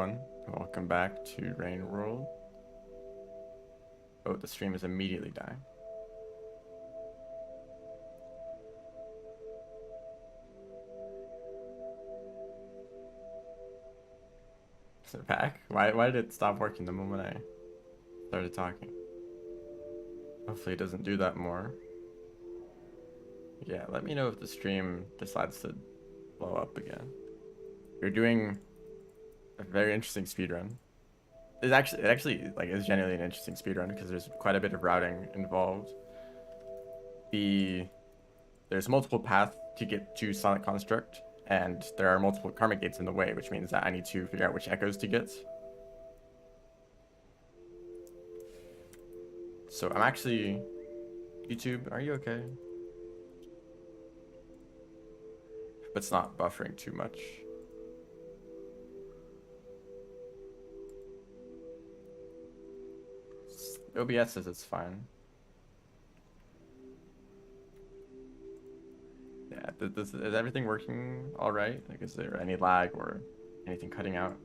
everyone. Welcome back to Rain World. Oh, the stream is immediately dying. Is it back? Why did it stop working the moment I started talking? Hopefully it doesn't do that more. Yeah, let me know if the stream decides to blow up again. You're doing a very interesting speedrun. It actually like is genuinely an interesting speedrun because there's quite a bit of routing involved. There's multiple paths to get to Sonic Construct, and there are multiple karmic gates in the way, which means that I need to figure out which echoes to get. So I'm actually... YouTube, are you okay? But it's not buffering too much. OBS says it's fine. Yeah, is everything working all right? Like, is there any lag or anything cutting out?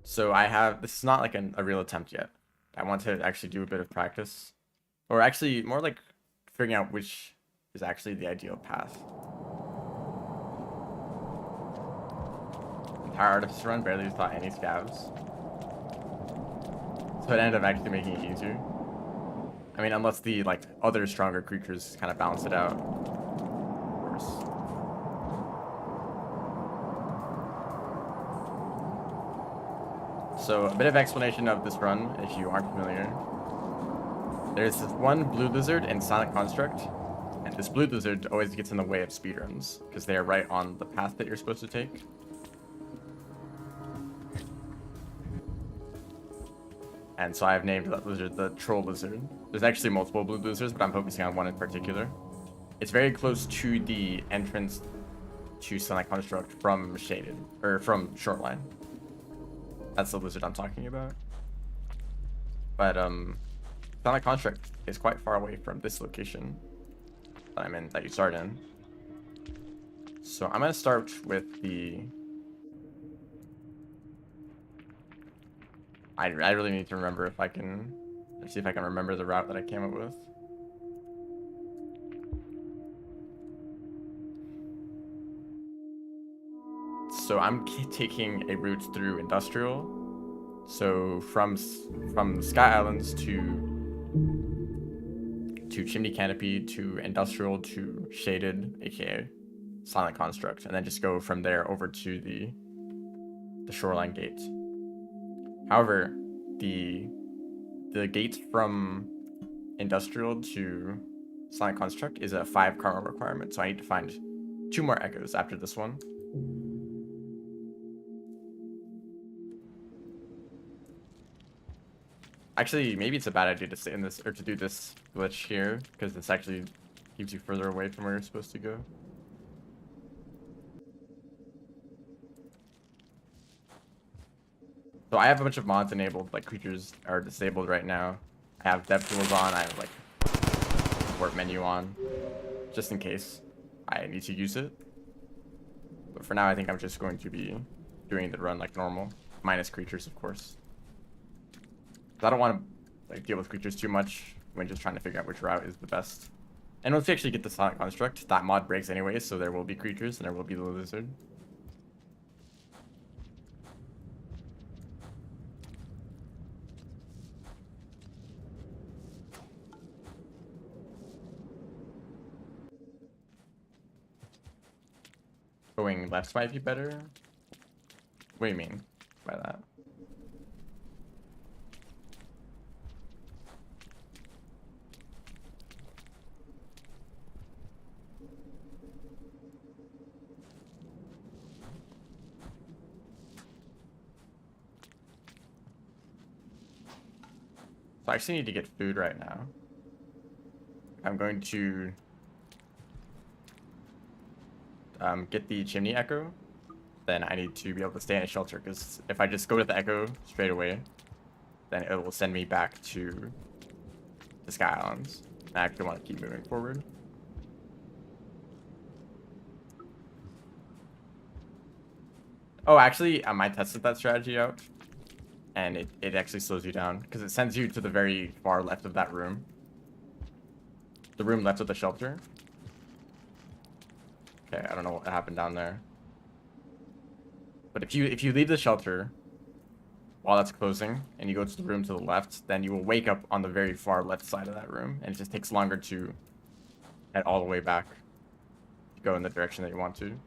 So this is not like a real attempt yet. I want to actually do a bit of practice. Or actually, more like figuring out which is actually the ideal path. Entire Artifice run, barely thought any scavs. So it ended up actually making it easier. I mean, unless the like other stronger creatures kind of balance it out. Of course. So a bit of explanation of this run, if you aren't familiar. There's this one blue lizard in Sonic Construct, and this blue lizard always gets in the way of speedruns because they are right on the path that you're supposed to take. And so I've named that lizard the Troll Lizard. There's actually multiple blue lizards, but I'm focusing on one in particular. It's very close to the entrance to Sonic Construct from Shoreline. That's the lizard I'm talking about. But Sonic Construct is quite far away from this location that you start in. So I'm gonna start with the... I really need to remember if I can... Let's see if I can remember the route that I came up with. So I'm taking a route through Industrial. So from Sky Islands to Chimney Canopy to Industrial to Shaded, aka Sonic Construct, and then just go from there over to the Shoreline Gate. However, the gate from Industrial to Sonic Construct is a 5 karma requirement, so I need to find 2 more echoes after this one. Actually, maybe it's a bad idea to stay in this, or to do this glitch here, because this actually keeps you further away from where you're supposed to go. So I have a bunch of mods enabled, like creatures are disabled right now. I have dev tools on, I have like warp menu on, just in case I need to use it. But for now, I think I'm just going to be doing the run like normal, minus creatures, of course. I don't want to like deal with creatures too much when just trying to figure out which route is the best. And once we actually get the Sonic Construct, that mod breaks anyway, so there will be creatures and there will be the lizard. Going left might be better. What do you mean by that? So I actually need to get food right now. I'm going to get the Chimney Echo. Then I need to be able to stay in a shelter, because if I just go to the Echo straight away, then it will send me back to the Sky Islands. I actually want to keep moving forward. Oh, actually, I might tested that strategy out. And it actually slows you down because it sends you to the very far left of that room. The room left of the shelter. Okay, I don't know what happened down there. But if you leave the shelter while that's closing and you go to the room to the left, then you will wake up on the very far left side of that room, and it just takes longer to head all the way back to go in the direction that you want to.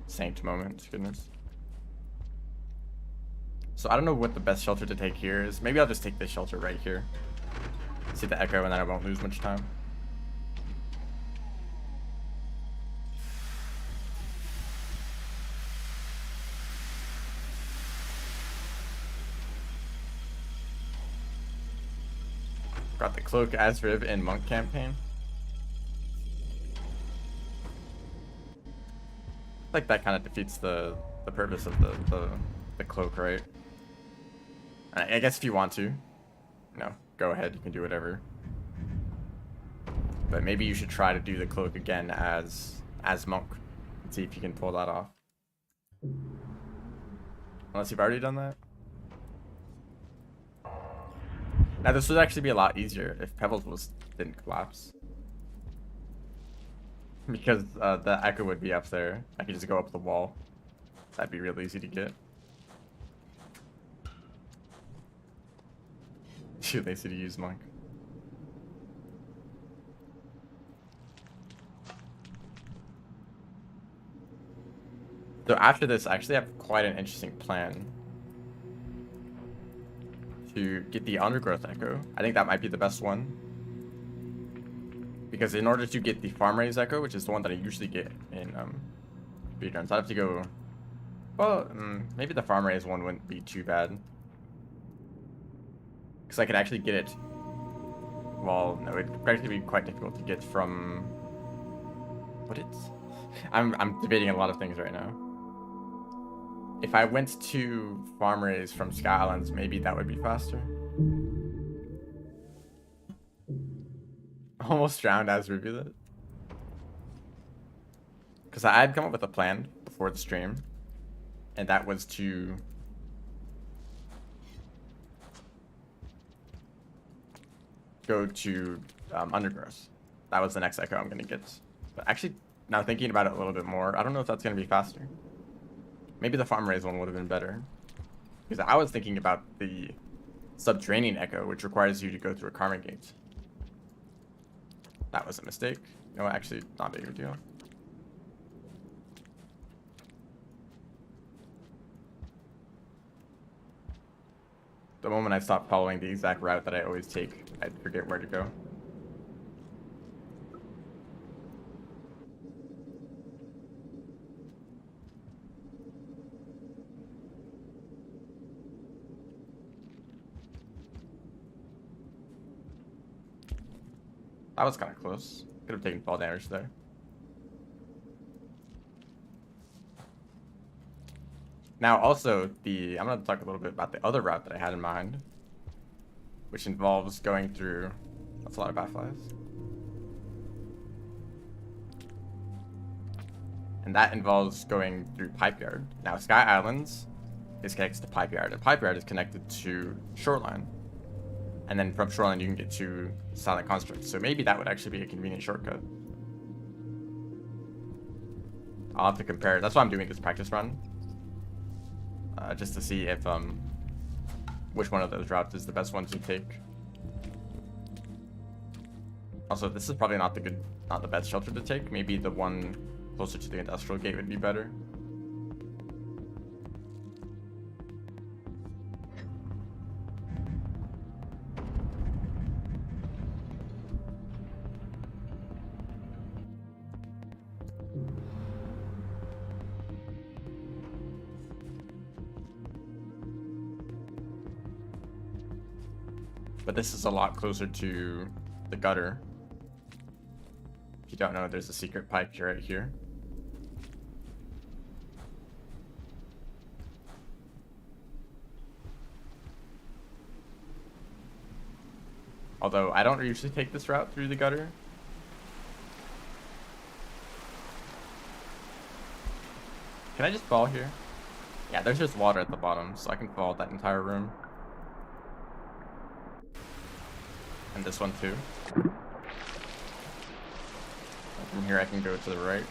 Saint moment, goodness. So I don't know what the best shelter to take here is. Maybe I'll just take this shelter right here. See the echo, and then I won't lose much time. Got the Cloak, Asriv, and Monk campaign. Like that kind of defeats the purpose of the Cloak, right? I guess if you want to, go ahead, you can do whatever. But maybe you should try to do the Cloak again as Monk and see if you can pull that off. Unless you've already done that. Now this would actually be a lot easier if Pebbles didn't collapse. Because the echo would be up there. I could just go up the wall. That'd be real easy to get. Too lazy to use Monk. So after this, I actually have quite an interesting plan to get the Undergrowth Echo. I think that might be the best one. Because in order to get the Farm Raise Echo, which is the one that I usually get in speedruns, I'd have to go... Well, maybe the Farm Raise one wouldn't be too bad. Because I could actually get it... Well, no, it'd actually be quite difficult to get from... What it's... I'm debating a lot of things right now. If I went to Farm Raise from Sky Islands, maybe that would be faster. Almost drowned as revealed it. Because I had come up with a plan before the stream. And that was to... go to Undergrowth. That was the next echo I'm going to get. But actually, now thinking about it a little bit more, I don't know if that's going to be faster. Maybe the Farm Raise one would have been better. Because I was thinking about the Subterranean Echo, which requires you to go through a Karma Gate. That was a mistake. No, actually, not a big of a deal. The moment I stopped following the exact route that I always take, I'd forget where to go. That was kind of close. Could have taken fall damage there. Now, also, I'm going to talk a little bit about the other route that I had in mind, which involves going through... That's a lot of Batflies. And that involves going through Pipeyard. Now, Sky Islands is connected to Pipeyard, and Pipeyard is connected to Shoreline. And then from Shoreline, you can get to Silent Construct. So maybe that would actually be a convenient shortcut. I'll have to compare. That's why I'm doing this practice run. Just to see if which one of those routes is the best one to take. Also, this is probably not the best shelter to take. Maybe the one closer to the Industrial Gate would be better. But this is a lot closer to the gutter. If you don't know, there's a secret pipe right here. Although I don't usually take this route through the gutter. Can I just fall here? Yeah, there's just water at the bottom, so I can fall that entire room. And this one too. From here I can go to the right.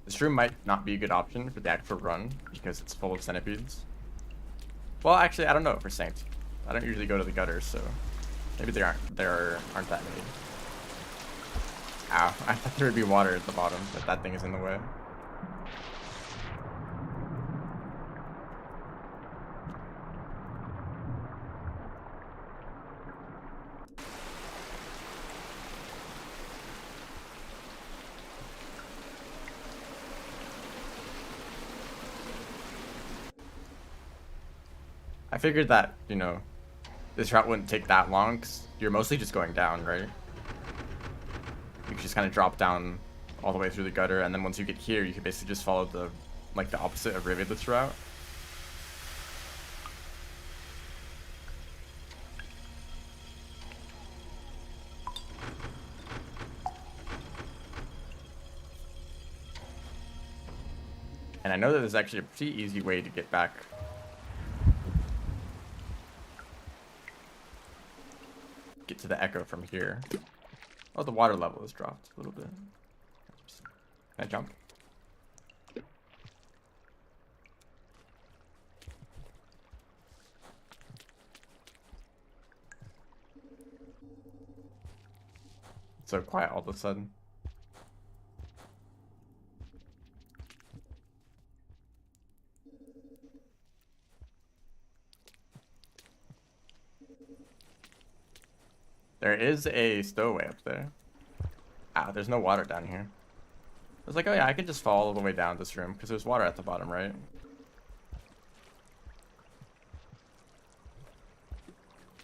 This room might not be a good option for the actual run because it's full of centipedes. Well, actually, I don't know for Saint. I don't usually go to the gutters, so maybe there aren't that many. Ow, I thought there would be water at the bottom, but that thing is in the way. I figured that, you know, this route wouldn't take that long because you're mostly just going down, right? You can just kind of drop down all the way through the gutter, and then once you get here, you can basically just follow the, like, the opposite of Rivet's route. And I know that there's actually a pretty easy way to get back. Get to the echo from here. Oh, the water level has dropped a little bit. Can I jump? It's so quiet all of a sudden. There is a stowaway up there. Ah, there's no water down here. I was like, oh yeah, I can just fall all the way down this room because there's water at the bottom, right?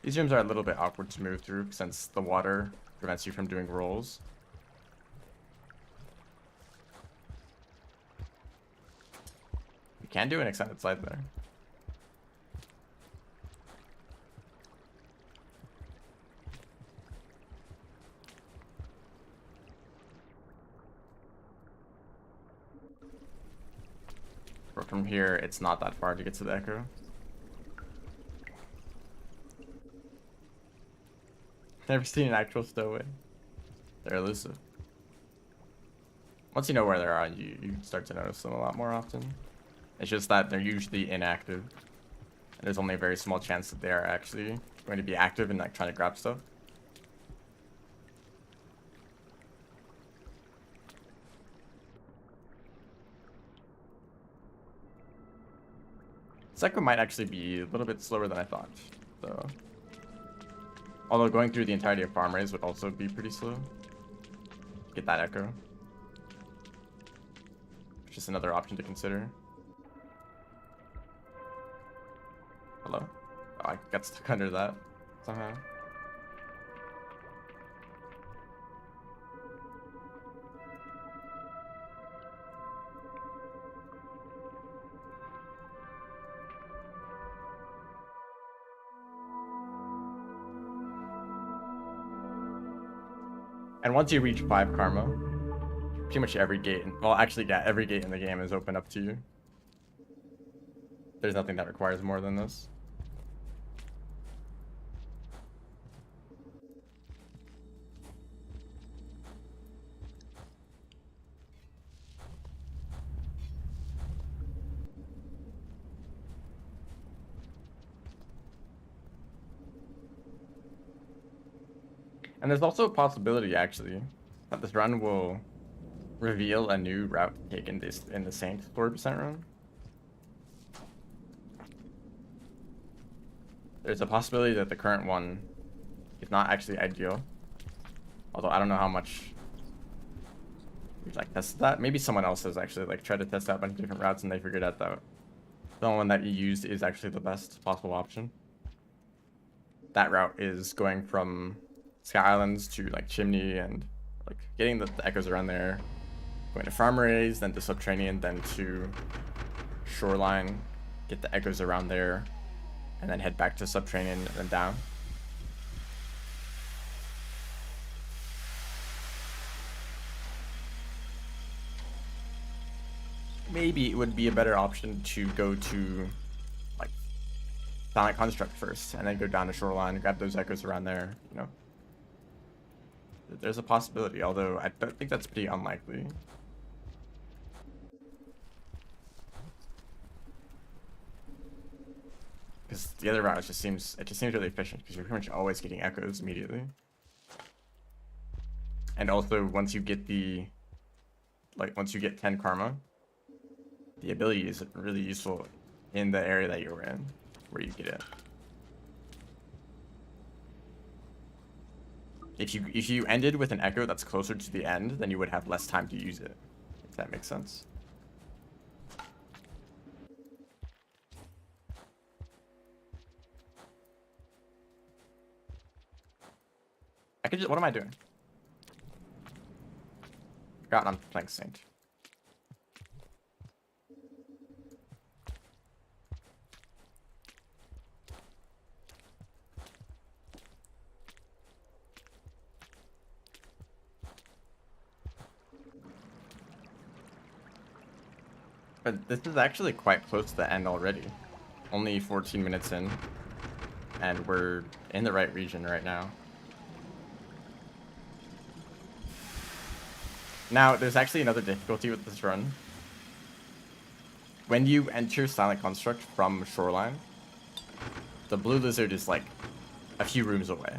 These rooms are a little bit awkward to move through since the water prevents you from doing rolls. You can do an extended slide there. But from here, it's not that far to get to the echo. Never seen an actual stowaway. They're elusive. Once you know where they are, you start to notice them a lot more often. It's just that they're usually inactive. And there's only a very small chance that they are actually going to be active and like trying to grab stuff. Echo might actually be a little bit slower than I thought, so. Although going through the entirety of Farm Raise would also be pretty slow. Get that echo. Just another option to consider. Hello? Oh, I got stuck under that somehow. And once you reach 5 karma, pretty much every gate, well actually yeah, every gate in the game is open up to you. There's nothing that requires more than this. And there's also a possibility, actually, that this run will reveal a new route to take in the Saint 4% run. There's a possibility that the current one is not actually ideal. Although I don't know how much we like tested that. Maybe someone else has actually like tried to test out a bunch of different routes and they figured out that the one that you used is actually the best possible option. That route is going from Sky Islands to like Chimney and like getting the echoes around there, going to Farm Raise, then to Subterranean, then to Shoreline, get the echoes around there, and then head back to Subterranean and then down. maybe it would be a better option to go to like Silent Construct first, and then go down to Shoreline, grab those echoes around there. You know, there's a possibility, although I don't think that's pretty unlikely. Because the other route just seems really efficient because you're pretty much always getting echoes immediately. And also once you get once you get 10 karma, the ability is really useful in the area that you're in, where you get it. If you ended with an echo that's closer to the end, then you would have less time to use it. If that makes sense. I could just, what am I doing? Forgotten I'm playing Saint. But this is actually quite close to the end already. Only 14 minutes in. And we're in the right region right now. Now, there's actually another difficulty with this run. When you enter Silent Construct from Shoreline, the Blue Lizard is like a few rooms away.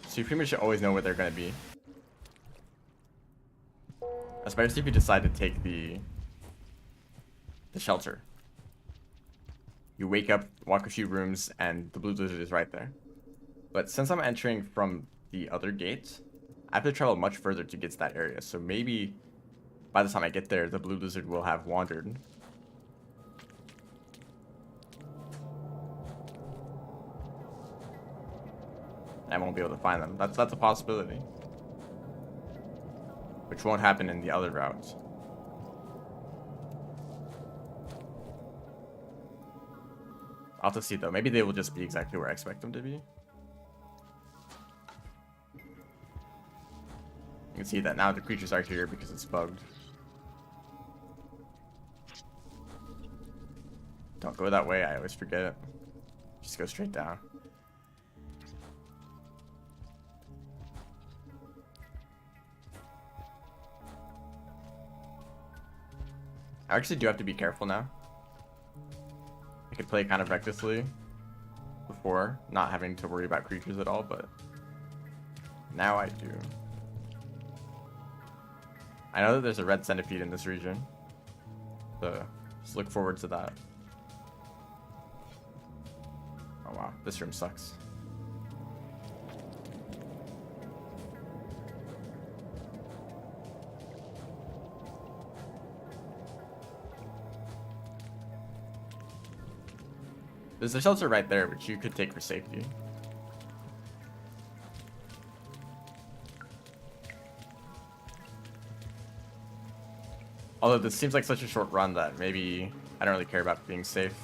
So you pretty much always know where they're going to be. Especially if you decide to take the shelter. You wake up, walk a few rooms, and the Blue Lizard is right there. But since I'm entering from the other gate, I have to travel much further to get to that area. So maybe by the time I get there, the Blue Lizard will have wandered. And I won't be able to find them. That's a possibility. Which won't happen in the other routes. I'll have to see though. Maybe they will just be exactly where I expect them to be. You can see that now the creatures are here because it's bugged. Don't go that way, I always forget. Just go straight down. I actually do have to be careful now. I could play kind of recklessly before, not having to worry about creatures at all, but now I do. I know that there's a red centipede in this region, so just look forward to that. Oh wow, this room sucks. There's a shelter right there, which you could take for safety. Although this seems like such a short run that maybe I don't really care about being safe.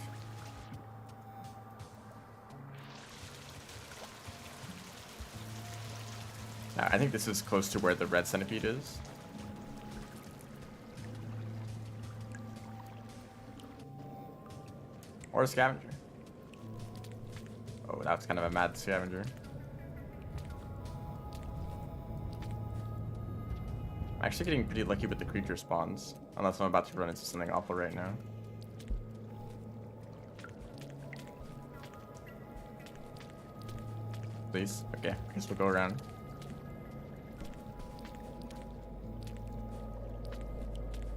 I think this is close to where the red centipede is. Or a scavenger. Oh, that was kind of a mad scavenger. I'm actually getting pretty lucky with the creature spawns. Unless I'm about to run into something awful right now. Please? Okay, I guess we'll go around.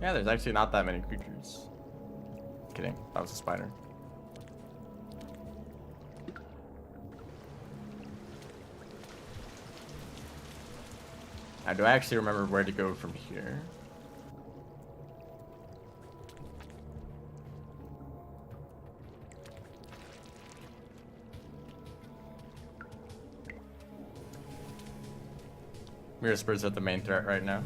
Yeah, there's actually not that many creatures. Kidding, that was a spider. Now, do I actually remember where to go from here? Mirror Spurs are the main threat right now.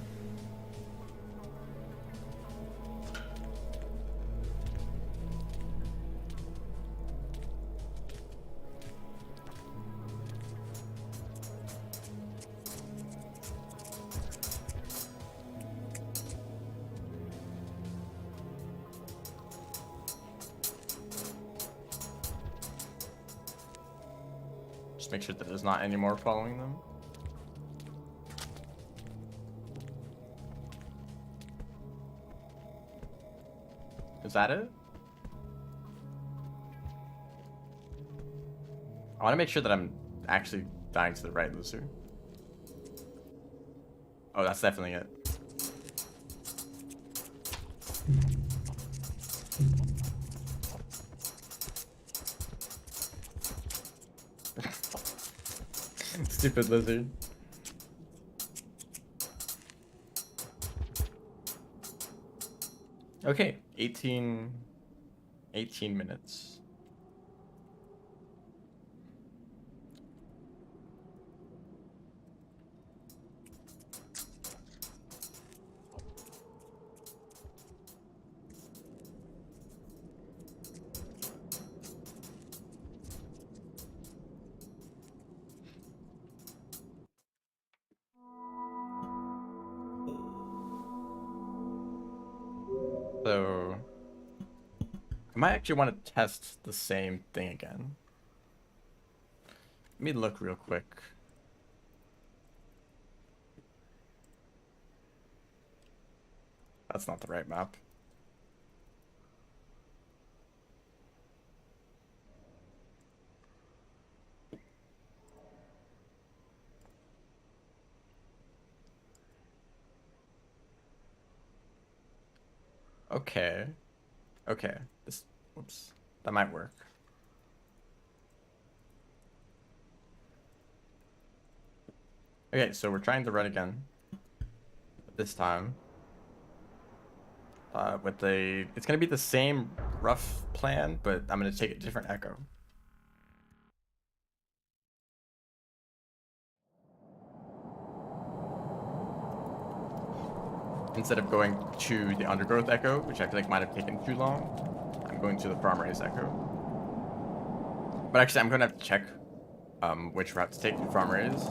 Just make sure that there's not any more following them. Is that it? I want to make sure that I'm actually dying to the right loser. Oh, that's definitely it. Stupid lizard. Okay, 18 minutes. So I might actually want to test the same thing again. Let me look real quick. That's not the right map. Okay. Okay. Whoops. That might work. Okay, so we're trying to run again. This time. It's gonna be the same rough plan, but I'm gonna take a different echo. Instead of going to the undergrowth echo, which I feel like might have taken too long, I'm going to the farm race echo. But actually, I'm gonna have to check which route to take to farm race.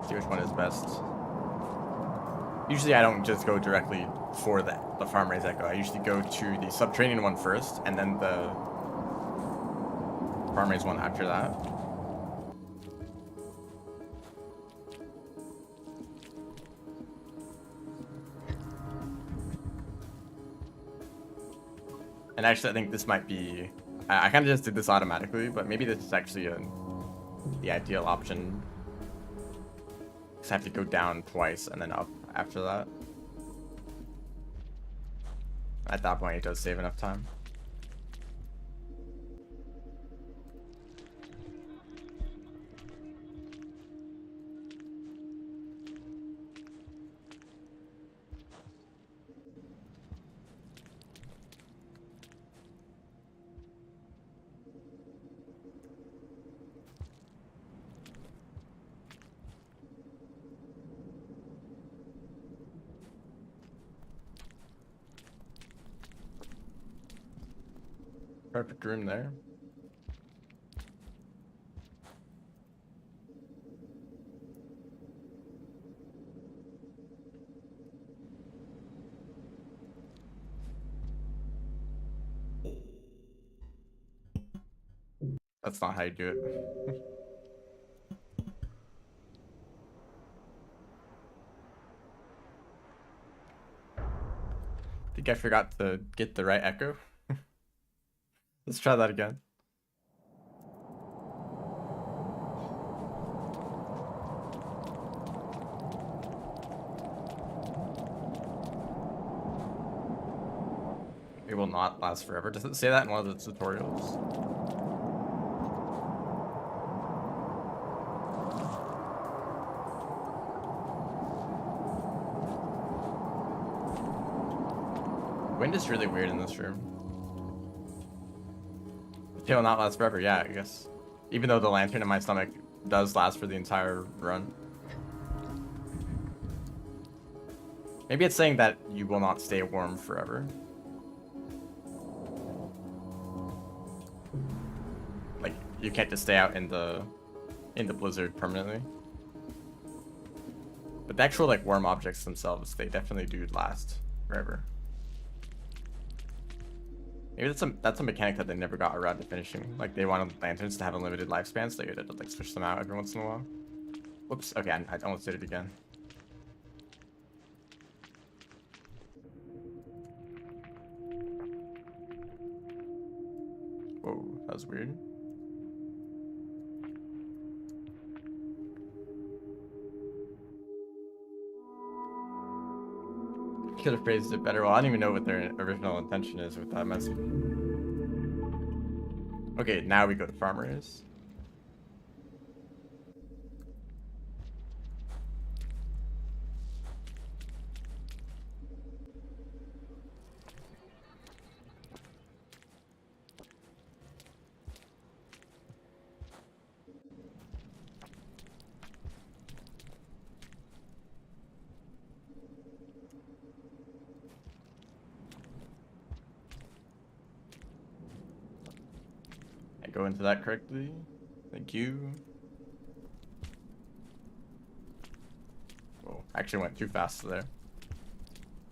See which one is best. Usually I don't just go directly for the farm race echo. I usually go to the subterranean one first, and then the farm race one after that. And actually, I think this might be... I kind of just did this automatically, but maybe this is actually the ideal option. Because I have to go down twice and then up after that. At that point, it does save enough time. Perfect room there. That's not how you do it. I think I forgot to get the right echo. Let's try that again. It will not last forever. Does it say that in one of the tutorials? Wind is really weird in this room. It will not last forever, yeah, I guess. Even though the lantern in my stomach does last for the entire run. Maybe it's saying that you will not stay warm forever. Like, you can't just stay out in the blizzard permanently. But the actual, like, warm objects themselves, they definitely do last forever. Maybe that's a mechanic that they never got around to finishing. Like they wanted lanterns to have a limited lifespan, so they had to like switch them out every once in a while. Whoops. Okay, I almost did it again. Whoa, that was weird. Could have phrased it better. Well, I don't even know what their original intention is with that message. Okay, now we go to farmers. I go into that correctly. Thank you. Whoa, I actually went too fast there.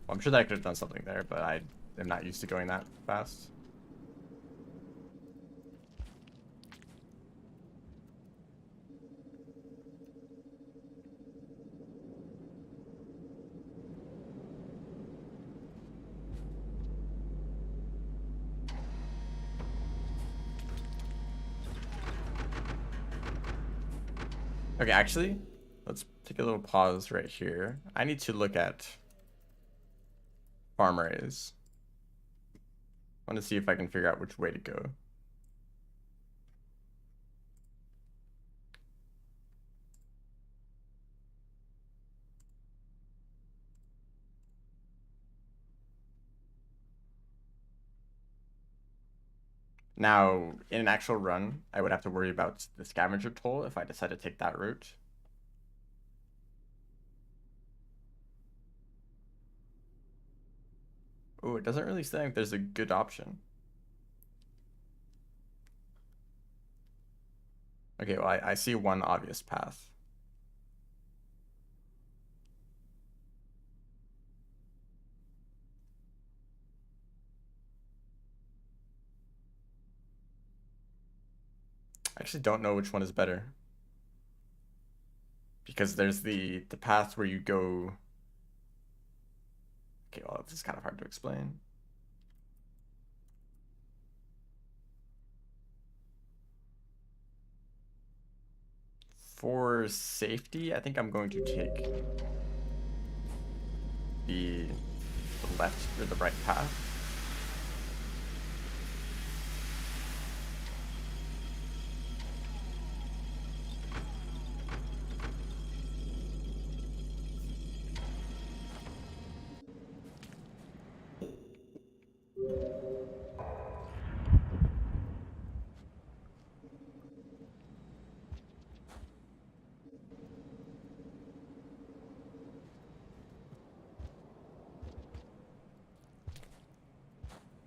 Well, I'm sure that I could have done something there, but I am not used to going that fast. Okay, actually, let's take a little pause right here. I need to look at farm raise. I want to see if I can figure out which way to go. Now, in an actual run, I would have to worry about the scavenger toll if I decide to take that route. Oh, it doesn't really seem like there's a good option. Okay, well, I see one obvious path. I actually don't know which one is better. Because there's the path where you go... Okay, well, this is kind of hard to explain. For safety, I think I'm going to take the left or the right path.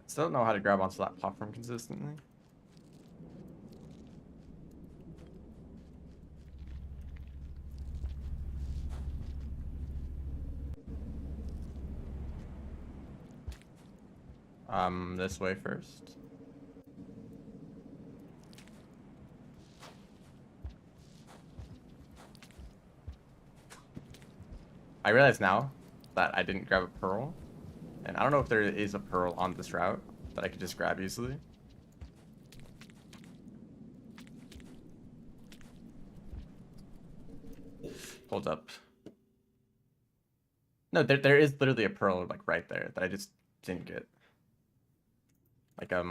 Still don't know how to grab onto that platform consistently. This way first. I realize now that I didn't grab a pearl. And I don't know if there is a pearl on this route that I could just grab easily. Hold up. No, there is literally a pearl like right there that I just didn't get. Like, let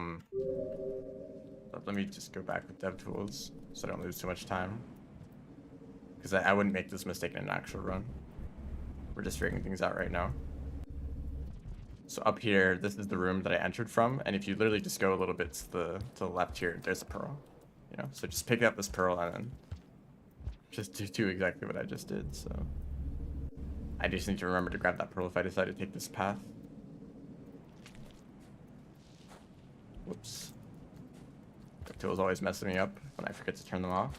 me just go back with DevTools so I don't lose too much time. Because I wouldn't make this mistake in an actual run. We're just figuring things out right now. So up here, this is the room that I entered from, and if you literally just go a little bit to the left here, there's a pearl. You know, so just pick up this pearl and then just do exactly what I just did. So I just need to remember to grab that pearl if I decide to take this path. Whoops. Tools always messing me up when I forget to turn them off.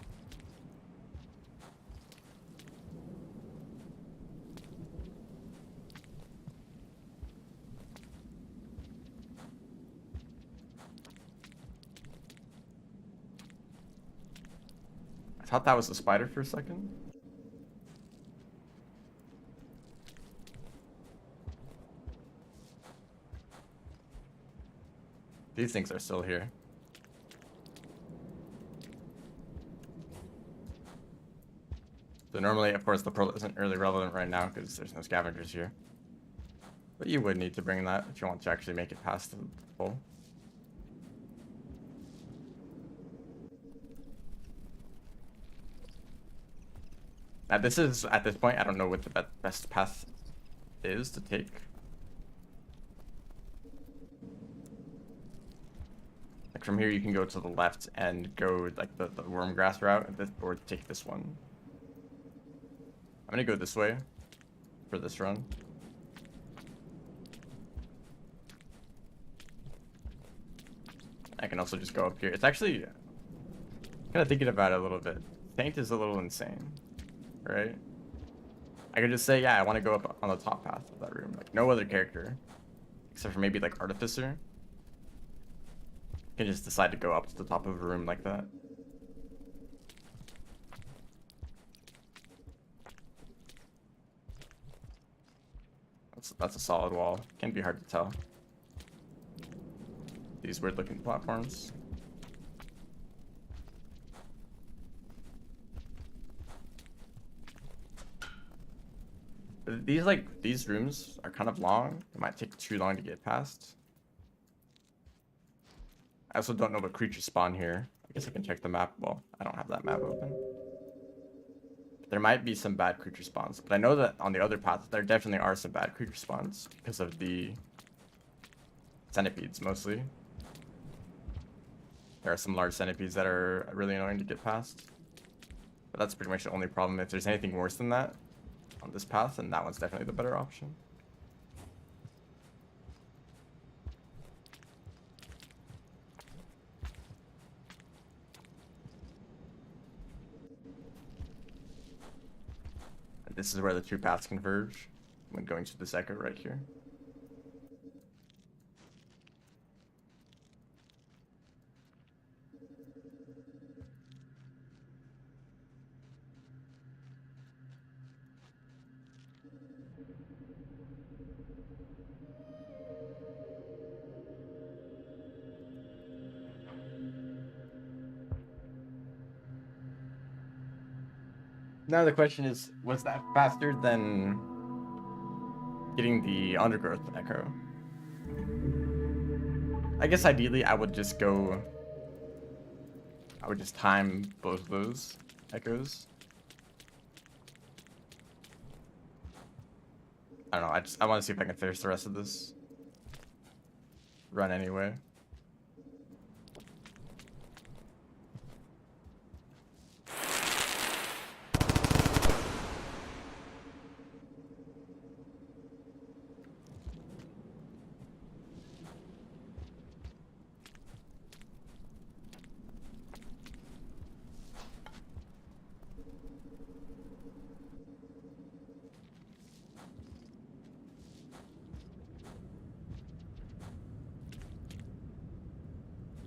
thought that was a spider for a second. These things are still here. So normally, of course, the pearl isn't really relevant right now because there's no scavengers here. But you would need to bring that if you want to actually make it past the hole. Now this is, at this point, I don't know what the best path is to take. Like from here you can go to the left and go like the worm grass route, or take this one. I'm gonna go this way for this run. I can also just go up here. It's actually kind of thinking about it a little bit. Taint is a little insane, right? I could just say, yeah, I want to go up on the top path of that room. Like no other character, except for maybe like Artificer, can just decide to go up to the top of a room like that. That's a solid wall. Can be hard to tell. These weird looking platforms. These rooms are kind of long. It might take too long to get past. I also don't know what creatures spawn here. I guess I can check the map. Well, I don't have that map open. There might be some bad creature spawns, but I know that on the other path there definitely are some bad creature spawns because of the centipedes mostly. There are some large centipedes that are really annoying to get past. But that's pretty much the only problem. If there's anything worse than that on this path, then that one's definitely the better option. And this is where the two paths converge when going to this echo right here. Now the question is, was that faster than getting the undergrowth echo? I guess ideally I would just time both of those echoes. I don't know, I want to see if I can finish the rest of this run anyway.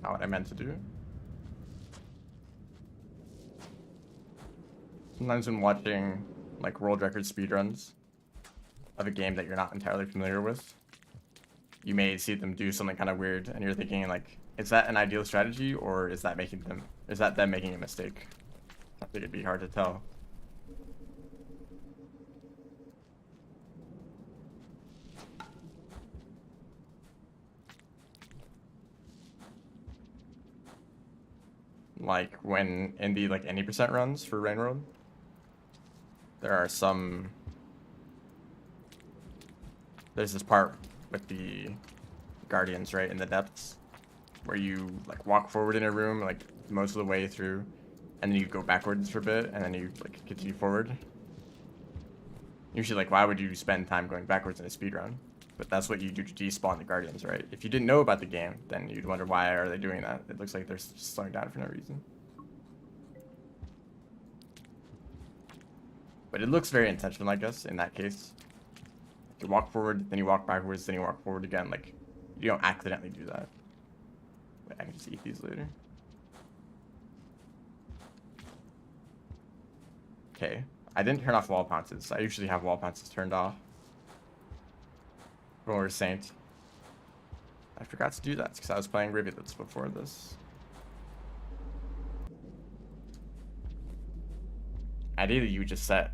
Not what I meant to do. Sometimes when watching like world record speedruns of a game that you're not entirely familiar with, you may see them do something kind of weird and you're thinking like, is that an ideal strategy or is that them making a mistake? I think it'd be hard to tell. Like when in the like any percent runs for Rain Road, there's this part with the guardians right in the depths where you like walk forward in a room like most of the way through and then you go backwards for a bit and then you like continue forward. Usually like why would you spend time going backwards in a speed run? But that's what you do to despawn the guardians, right? If you didn't know about the game, then you'd wonder why are they doing that. It looks like they're just slowing down for no reason. But it looks very intentional, I guess, in that case. You walk forward, then you walk backwards, then you walk forward again. Like, you don't accidentally do that. Wait, I can just eat these later. Okay. I didn't turn off wall pounces. I usually have wall pounces turned off. Or Saint. I forgot to do that because I was playing Rivulets before this. Ideally, you just set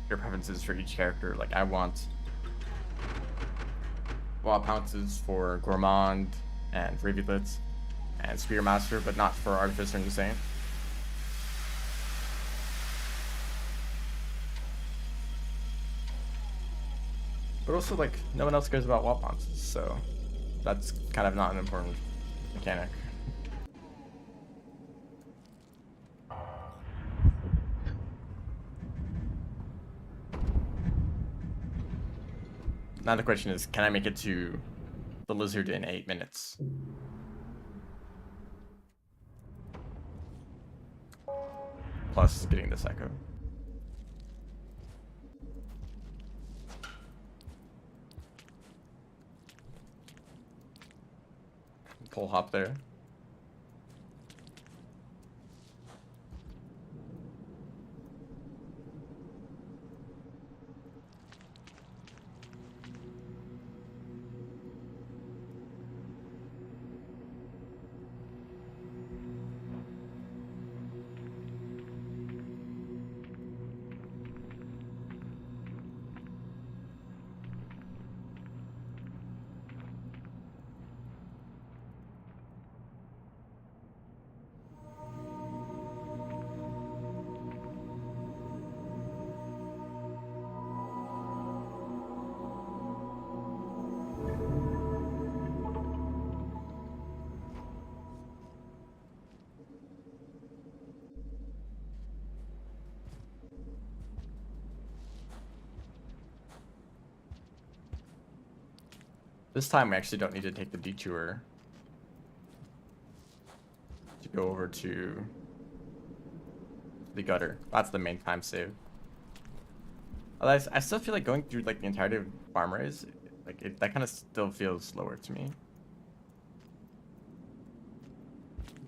your preferences for each character. Like, I want wall pounces for Gourmand and Rivulets and Spearmaster, but not for Artificer and Saint. But also, like, no one else cares about wall pounces, so that's kind of not an important mechanic. Now the question is, can I make it to the lizard in 8 minutes? Plus getting this echo. Pull hop there. This time we actually don't need to take the detour to go over to the gutter. That's the main time save. Otherwise, I still feel like going through like the entirety of Farm Raise, like that kind of still feels slower to me.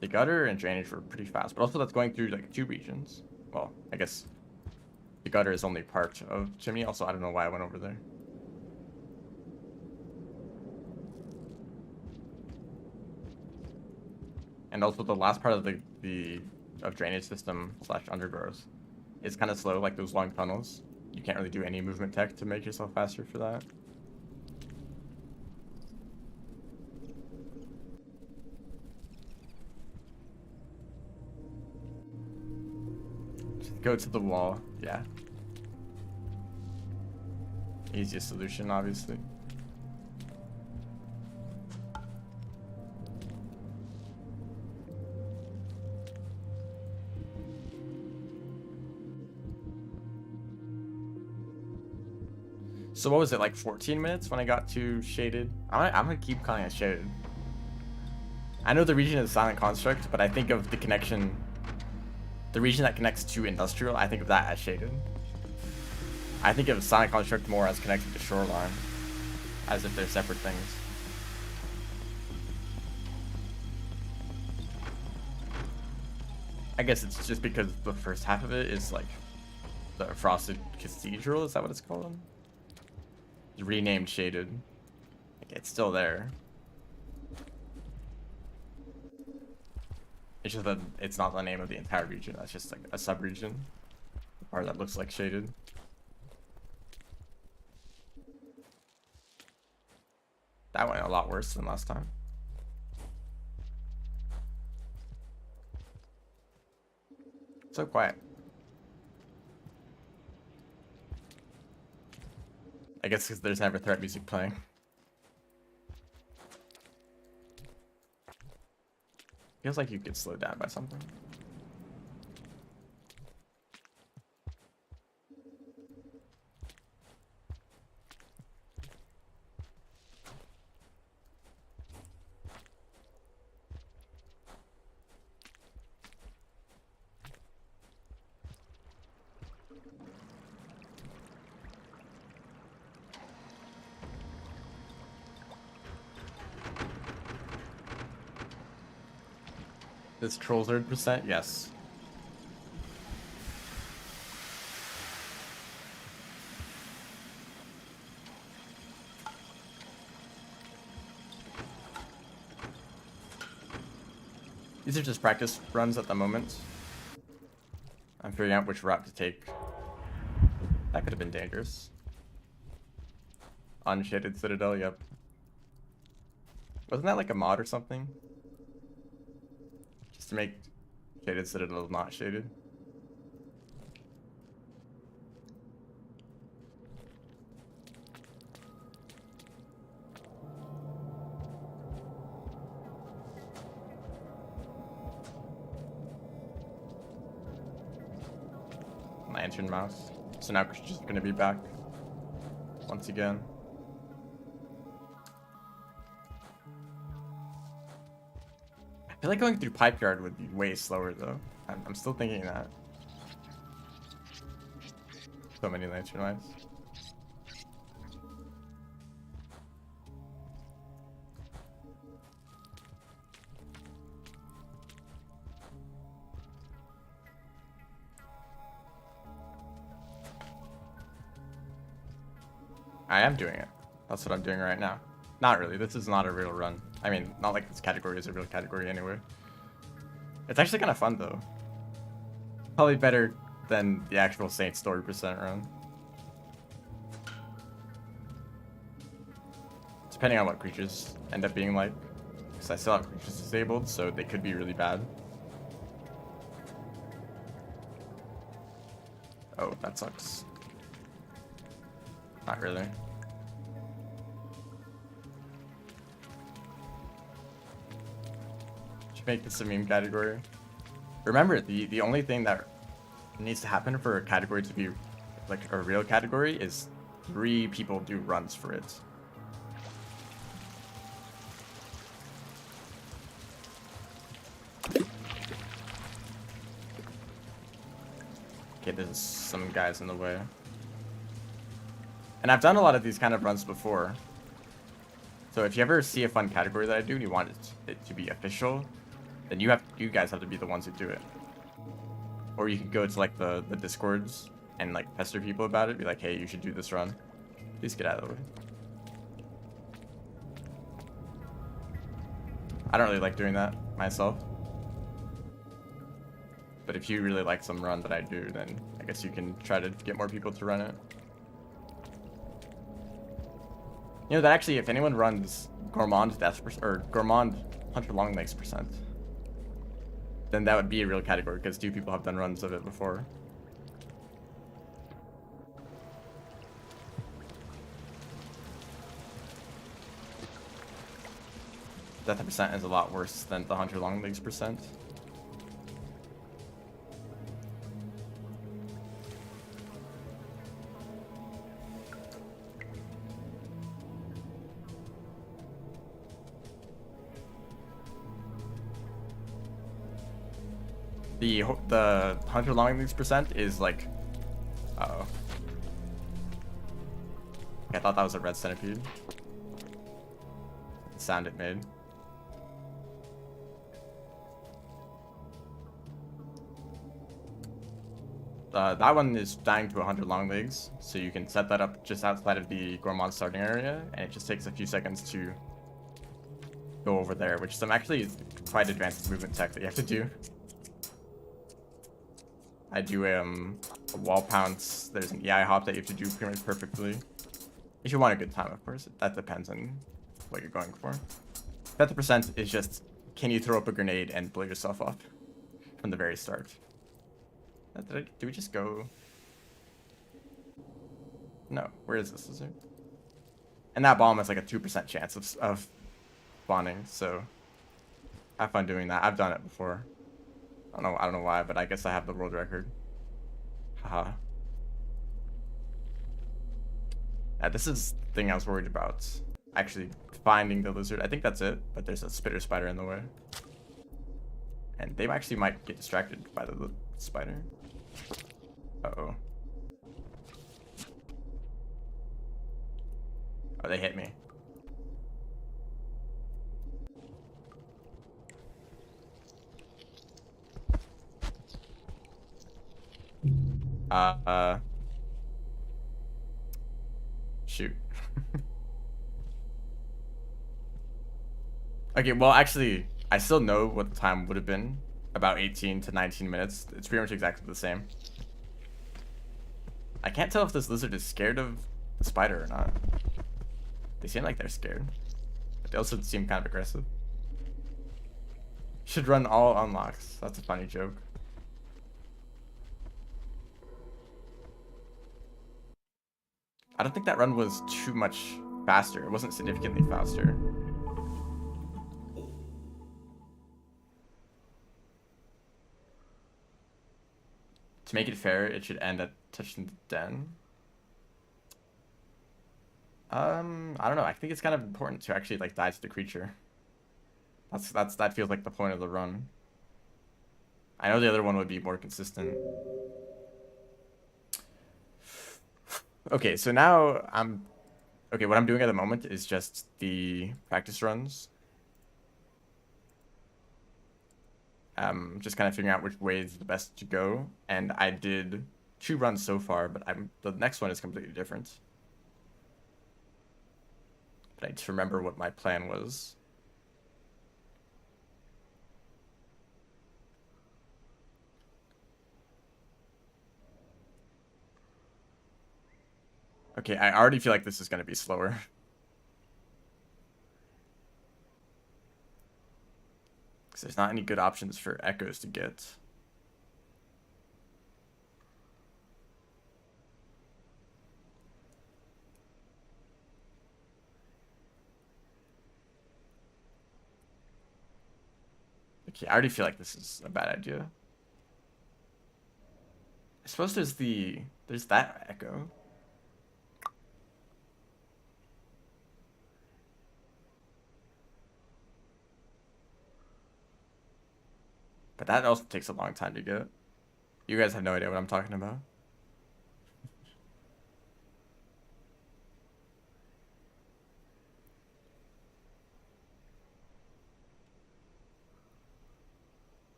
The gutter and drainage were pretty fast, but also that's going through like 2 regions. Well, I guess the gutter is only part of Chimney. Also, I don't know why I went over there. And also the last part of the drainage system / undergrowth is kind of slow, like those long tunnels. You can't really do any movement tech to make yourself faster for that. Just go to the wall, yeah. Easiest solution, obviously. So what was it, like 14 minutes when I got to Shaded? I'm gonna keep calling it Shaded. I know the region is Silent Construct, but I think of the connection, the region that connects to Industrial, I think of that as Shaded. I think of Silent Construct more as connected to Shoreline, as if they're separate things. I guess it's just because the first half of it is like the Frosted Cathedral, is that what it's called? It's renamed Shaded. Like, it's still there. It's just that it's not the name of the entire region, that's just like a sub-region. The part that looks like Shaded. That went a lot worse than last time. So quiet. I guess because there's never threat music playing. Feels like you get slowed down by something. This troll's 100%? Yes. These are just practice runs at the moment. I'm figuring out which route to take. That could have been dangerous. Unshaded Citadel, yep. Wasn't that like a mod or something? Just to make Shaded Citadel not shaded. Lantern mouse. So now Christian's gonna be back once again. I feel like going through Pipe Yard would be way slower though. I'm still thinking that. So many lantern lights. I am doing it. That's what I'm doing right now. Not really. This is not a real run. I mean, not like this category is a real category anyway. It's actually kind of fun though. Probably better than the actual Saint Story percent run. Depending on what creatures end up being like. Because I still have creatures disabled, so they could be really bad. Oh, that sucks. Not really. Should make this a meme category. Remember, the only thing that needs to happen for a category to be like a real category is 3 people do runs for it. Okay, there's some guys in the way. And I've done a lot of these kind of runs before. So if you ever see a fun category that I do and you want it to be official, then you guys have to be the ones who do it. Or you can go to like the Discords and like pester people about it, be like, hey, you should do this run. Please get out of the way. I don't really like doing that myself. But if you really like some run that I do, then I guess you can try to get more people to run it. You know that actually, if anyone runs Gourmand Death or Gourmand Hunter Longlegs percent, then that would be a real category because 2 people have done runs of it before. Death percent is a lot worse than the Hunter Longlegs percent. The Hunter Longlegs percent is like, uh-oh. I thought that was a red centipede. The sound it made. That one is dying to 100 Longlegs, so you can set that up just outside of the Gourmand starting area, and it just takes a few seconds to go over there, which is some actually quite advanced movement tech that you have to do. I do a wall pounce. There's an EI hop that you have to do pretty much perfectly. If you want a good time, of course. That depends on what you're going for. 50% is just, can you throw up a grenade and blow yourself up from the very start? Did we just go? No, where is this? Is it? And that bomb has like a 2% chance of spawning, so have fun doing that. I've done it before. I don't know why, but I guess I have the world record. Haha. Yeah, this is the thing I was worried about. Actually finding the lizard. I think that's it, but there's a spitter spider in the way. And they actually might get distracted by the spider. Uh-oh. Oh, they hit me. Shoot. Okay, well, actually, I still know what the time would have been. About 18 to 19 minutes. It's pretty much exactly the same. I can't tell if this lizard is scared of the spider or not. They seem like they're scared. But they also seem kind of aggressive. Should run all unlocks. That's a funny joke. I don't think that run was too much faster. It wasn't significantly faster. To make it fair, it should end at touching the den. I don't know. I think it's kind of important to actually like die to the creature. That feels like the point of the run. I know the other one would be more consistent. Okay, so now okay, what I'm doing at the moment is just the practice runs. Just kind of figuring out which way is the best to go. And I did 2 runs so far, but the next one is completely different. But I need to remember what my plan was. Okay, I already feel like this is going to be slower. Because there's not any good options for echoes to get. Okay, I already feel like this is a bad idea. I suppose there's that echo. But that also takes a long time to get. You guys have no idea what I'm talking about.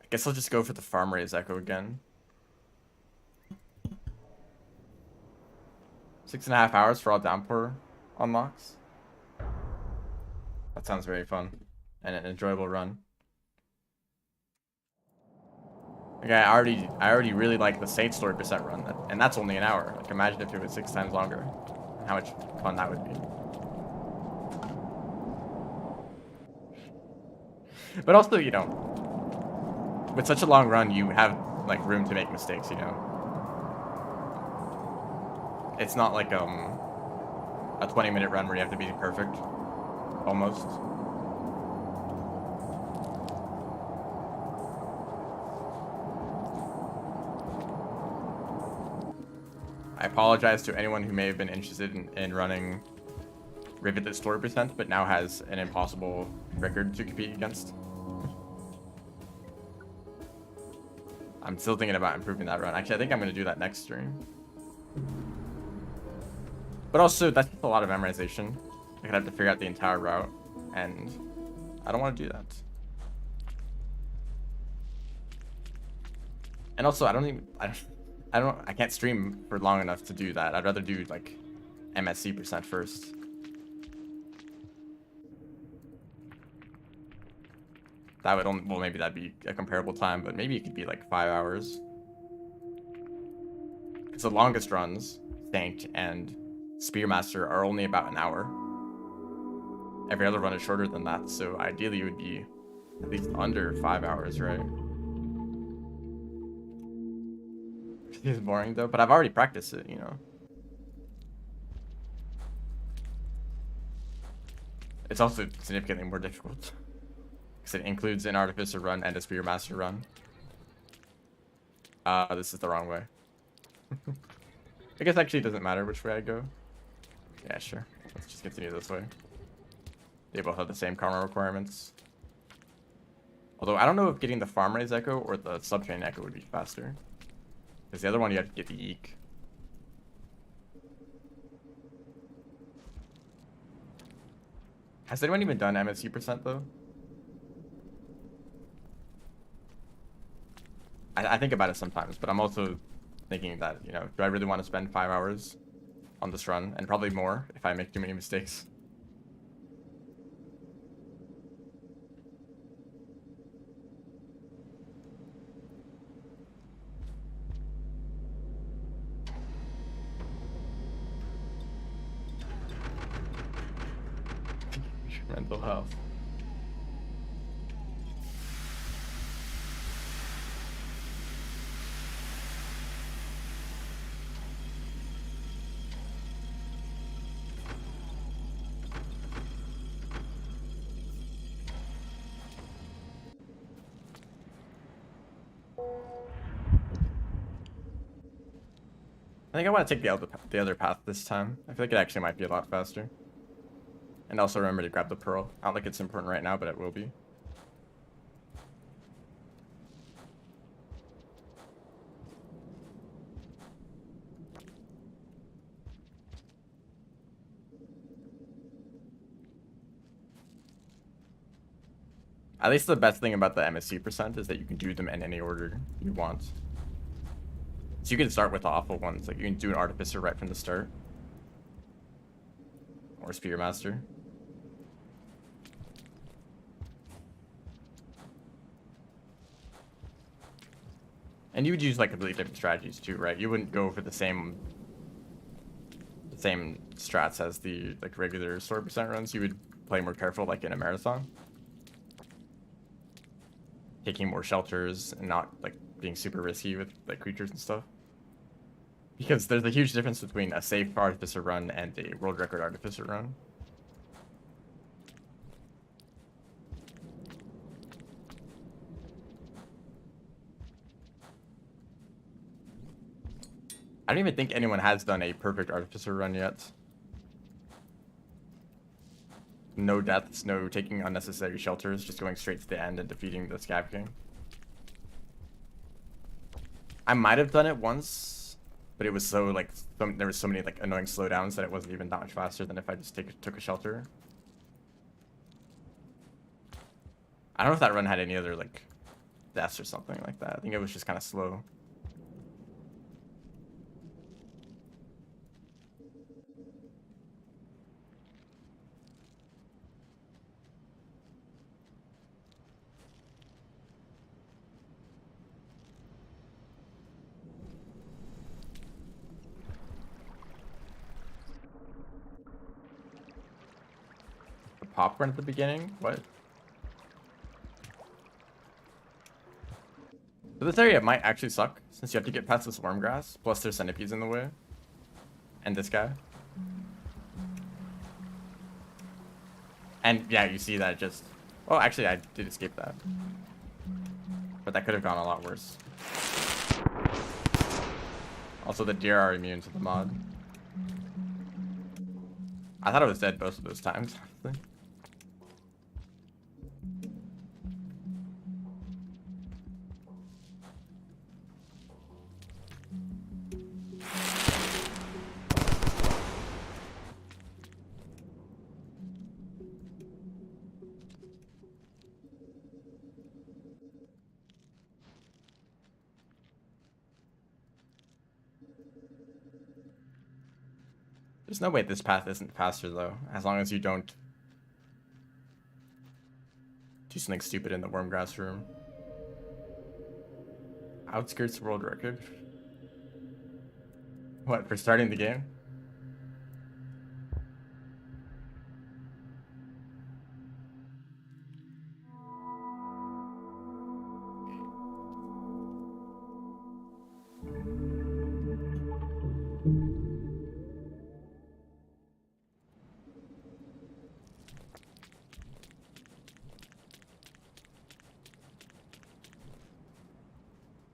I guess I'll just go for the farm raise echo again. 6.5 hours for all downpour unlocks. That sounds very fun and an enjoyable run. Okay, I already really like the Saint Story percent run, and that's only an hour. Like, imagine if it was 6 times longer. How much fun that would be. But also, you know, with such a long run, you have like room to make mistakes, you know. It's not like a 20-minute run where you have to be perfect. Almost. I apologize to anyone who may have been interested in running Rivet at story percent, but now has an impossible record to compete against. I'm still thinking about improving that run. Actually, I think I'm going to do that next stream. But also, that's just a lot of memorization. I could have to figure out the entire route, and I don't want to do that. And also, I can't stream for long enough to do that. I'd rather do like MSC percent first. That would only, well, maybe that'd be a comparable time, but maybe it could be like 5 hours. Because the longest runs, Saint and Spearmaster, are only about an hour. Every other run is shorter than that, so ideally it would be at least under 5 hours, right? It's boring though, but I've already practiced it, you know. It's also significantly more difficult. Because it includes an Artificer run and a Spearmaster run. This is the wrong way. I guess actually it doesn't matter which way I go. Yeah, sure. Let's just continue this way. They both have the same karma requirements. Although I don't know if getting the farm raise echo or the subtrain echo would be faster. Because the other one you have to get the eek. Has anyone even done MSC percent though? I think about it sometimes, but I'm also thinking that, you know, do I really want to spend 5 hours on this run? And probably more if I make too many mistakes. Mental health. I think I want to take the other path this time. I feel like it actually might be a lot faster. And also remember to grab the pearl. I don't think it's important right now, but it will be. At least the best thing about the MSC percent is that you can do them in any order you want. So you can start with the awful ones. Like you can do an Artificer right from the start. Or Spearmaster. And you would use like completely different strategies too, right? You wouldn't go for the same strats as the like regular sword percent runs. You would play more careful like in a marathon. Taking more shelters and not like being super risky with like creatures and stuff. Because there's a huge difference between a safe Artificer run and a world record Artificer run. I don't even think anyone has done a perfect Artificer run yet. No deaths, no taking unnecessary shelters, just going straight to the end and defeating the Scav King. I might have done it once, but it was so like there was so many like annoying slowdowns that it wasn't even that much faster than if I just took a shelter. I don't know if that run had any other like deaths or something like that. I think it was just kind of slow. The popcorn at the beginning? What? So this area might actually suck, since you have to get past this worm grass, plus there's centipedes in the way. And this guy. And yeah, you see that just... Oh, actually, I did escape that. But that could have gone a lot worse. Also, the deer are immune to the mod. I thought I was dead both of those times, honestly. There's no way this path isn't faster, though, as long as you don't do something stupid in the wormgrass room. Outskirts world record? What, for starting the game?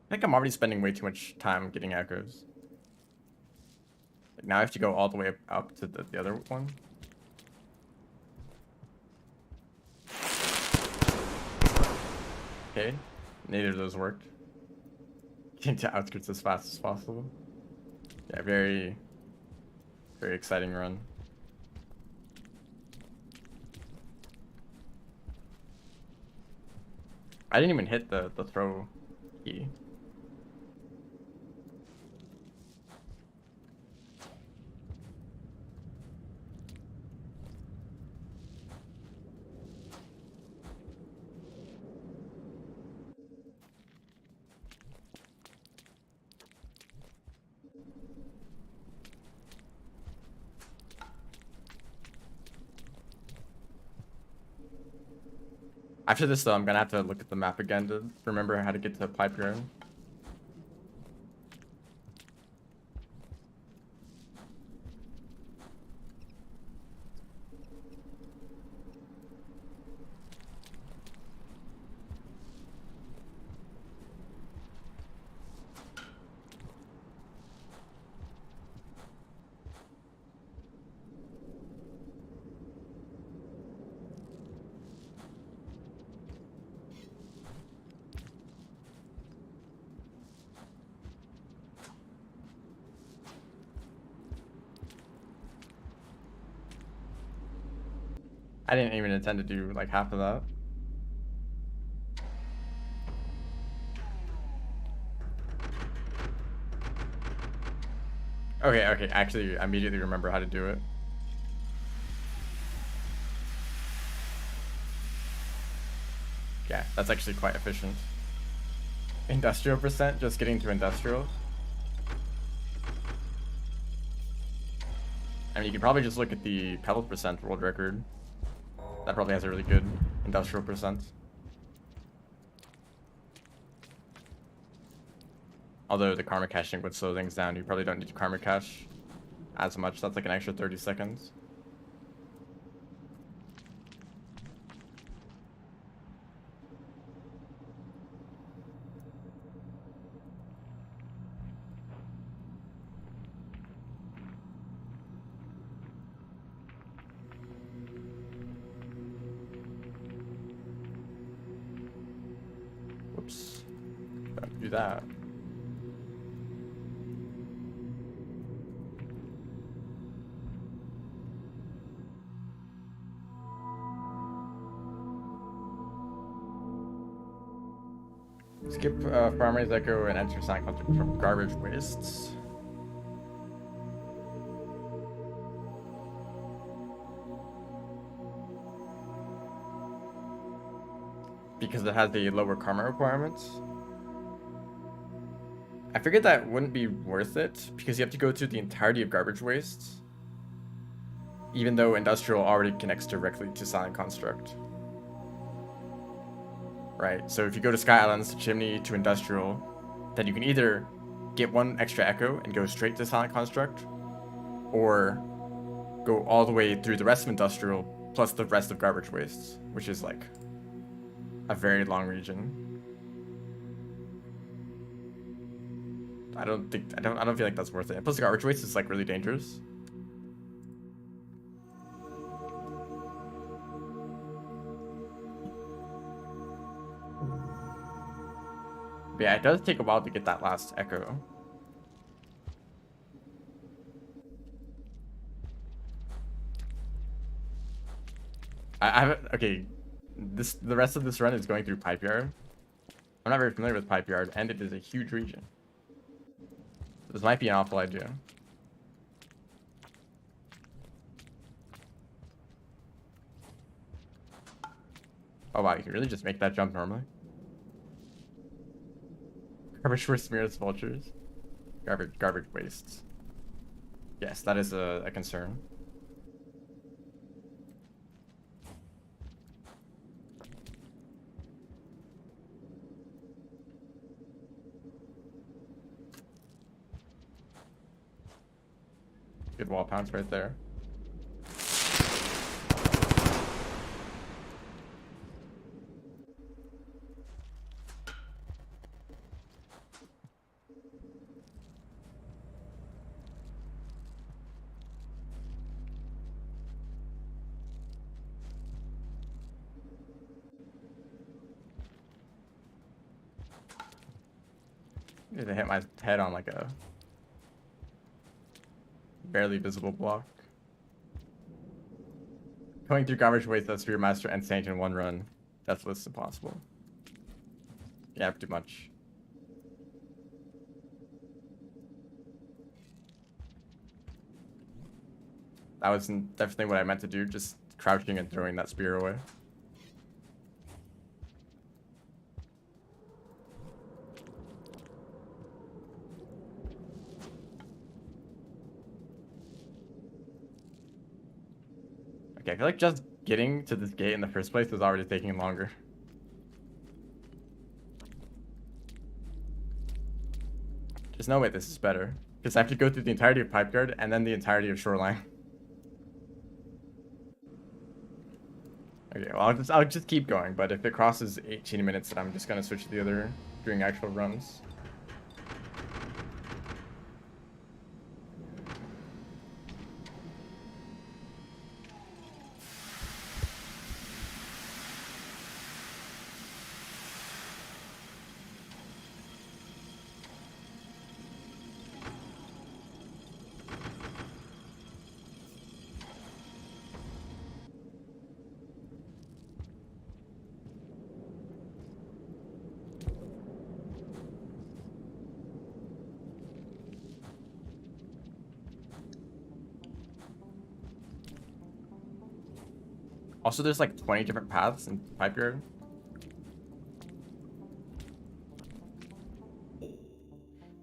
I think I'm already spending way too much time getting echoes. Like now I have to go all the way up to the other one. Okay, neither of those worked. Getting to outskirts as fast as possible. Yeah, very exciting run. I didn't even hit the throw key. After this though, I'm gonna have to look at the map again to remember how to get to Pipe Yard. I didn't even intend to do like half of that. Okay, actually, I immediately remember how to do it. Yeah, that's actually quite efficient. Industrial percent, just getting to industrial. I mean, you could probably just look at the pedal percent world record. That probably has a really good industrial percent. Although the karma caching would slow things down, you probably don't need to karma cache as much. That's like an extra 30 seconds. Whoops. Don't do that. Skip Farmer's Echo and enter sign content from garbage wastes. Because it has the lower karma requirements. I figured that wouldn't be worth it because you have to go through the entirety of garbage wastes. Even though industrial already connects directly to Silent Construct. Right, so if you go to Sky Islands, to Chimney, to Industrial, then you can either get one extra echo and go straight to Silent Construct, or go all the way through the rest of Industrial, plus the rest of Garbage Wastes, which is like a very long region. I don't feel like that's worth it. And plus the Garbage Waste is like really dangerous. But yeah, it does take a while to get that last echo. I haven't. Okay, the rest of this run is going through Pipe Yard. I'm not very familiar with Pipe Yard, and it is a huge region. This might be an awful idea. Oh wow, you can really just make that jump normally. Garbage for smears vultures. Garbage wastes. Yes, that is a concern. Good wall pounce right there. Need to hit my head on like a barely visible block. Going through garbage waste, that's Spearmaster and Saint in one run. That's what's impossible. Yeah, too much. That was definitely what I meant to do, just crouching and throwing that spear away. Okay, I feel like just getting to this gate in the first place is already taking longer There's no way this is better. Because I have to go through the entirety of Pipe Guard and then the entirety of Shoreline. Okay, well, I'll just keep going, but if it crosses 18 minutes, then I'm just gonna switch to the other during actual runs. Also, there's like 20 different paths in Pipe Guard.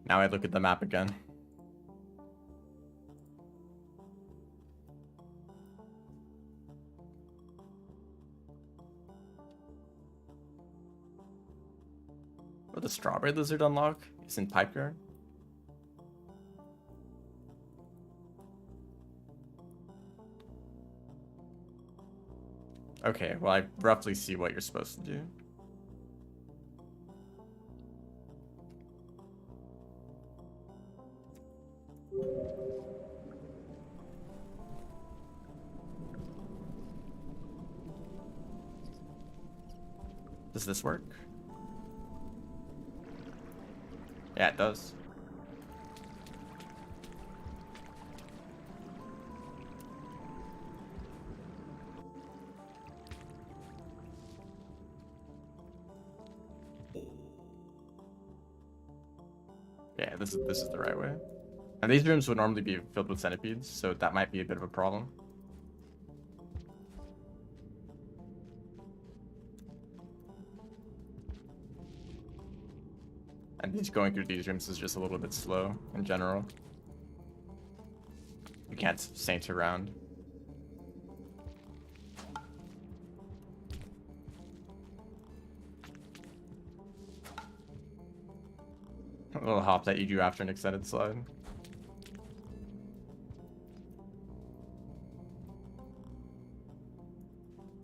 Now I look at the map again. Oh, the Strawberry Lizard unlock is in Pipe Guard. Okay, well, I roughly see what you're supposed to do. Does this work? Yeah, it does. Yeah, this is the right way. And these rooms would normally be filled with centipedes, so that might be a bit of a problem. And just going through these rooms is just a little bit slow in general. You can't saint around. A little hop that you do after an extended slide.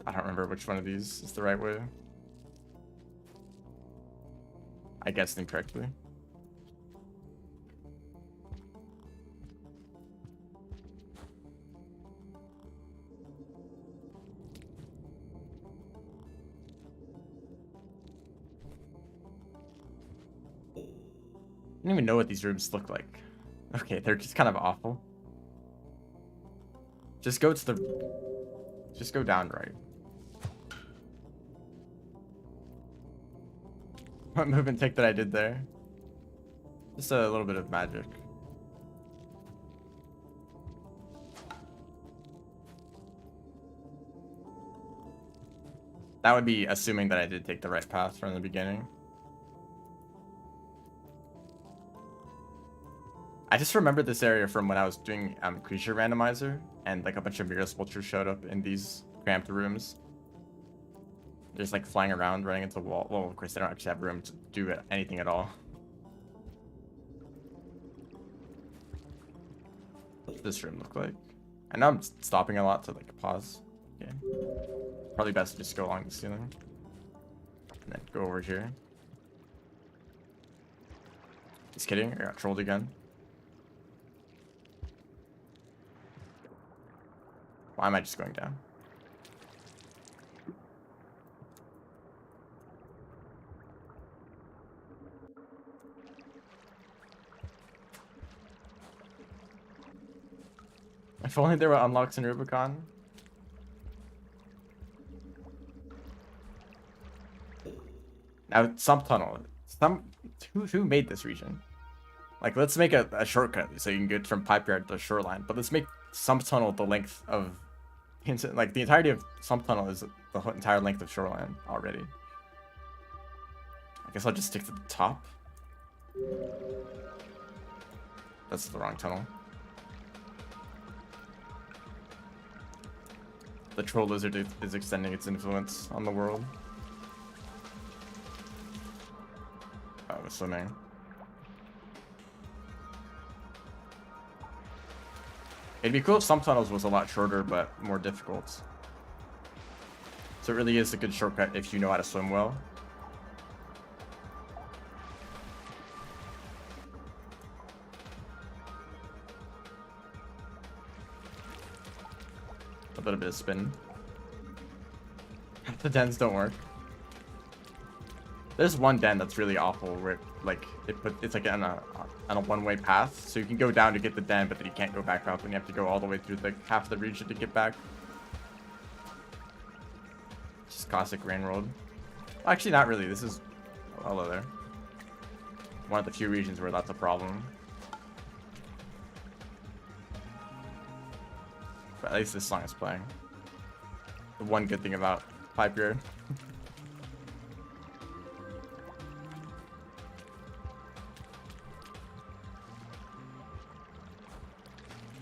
I don't remember which one of these is the right way. I guessed incorrectly. I don't even know what these rooms look like. Okay, they're just kind of awful. Just go to the... Just go down right. What move and tick that I did there? Just a little bit of magic. That would be assuming that I did take the right path from the beginning. I just remember this area from when I was doing creature randomizer, and like a bunch of Mirrorless Vultures showed up in these cramped rooms. They're just like flying around, running into the wall. Well, of course, they don't actually have room to do anything at all. What does this room look like? I know I'm stopping a lot to like pause. Okay. Probably best to just go along the ceiling. And then go over here. Just kidding, I got trolled again. Why am I just going down? If only there were unlocks in Rubicon. Now, Sump Tunnel. Who made this region? Like, let's make a shortcut so you can get from Pipe Yard to Shoreline. But let's make Sump Tunnel the length of... Like, the entirety of Sump Tunnel is the entire length of Shoreline already. I guess I'll just stick to the top. That's the wrong tunnel. The Troll Lizard is extending its influence on the world. Oh, the swimming. It'd be cool if some tunnels was a lot shorter, but more difficult. So it really is a good shortcut if you know how to swim well. A little bit of spin. The dens don't work. There's one den that's really awful where it's like on a one-way path, so you can go down to get the den, but then you can't go back up, and you have to go all the way through the half of the region to get back. Just classic rain road. Actually, not really. This is hello there. One of the few regions where that's a problem. But at least this song is playing. The one good thing about Pipe Yard.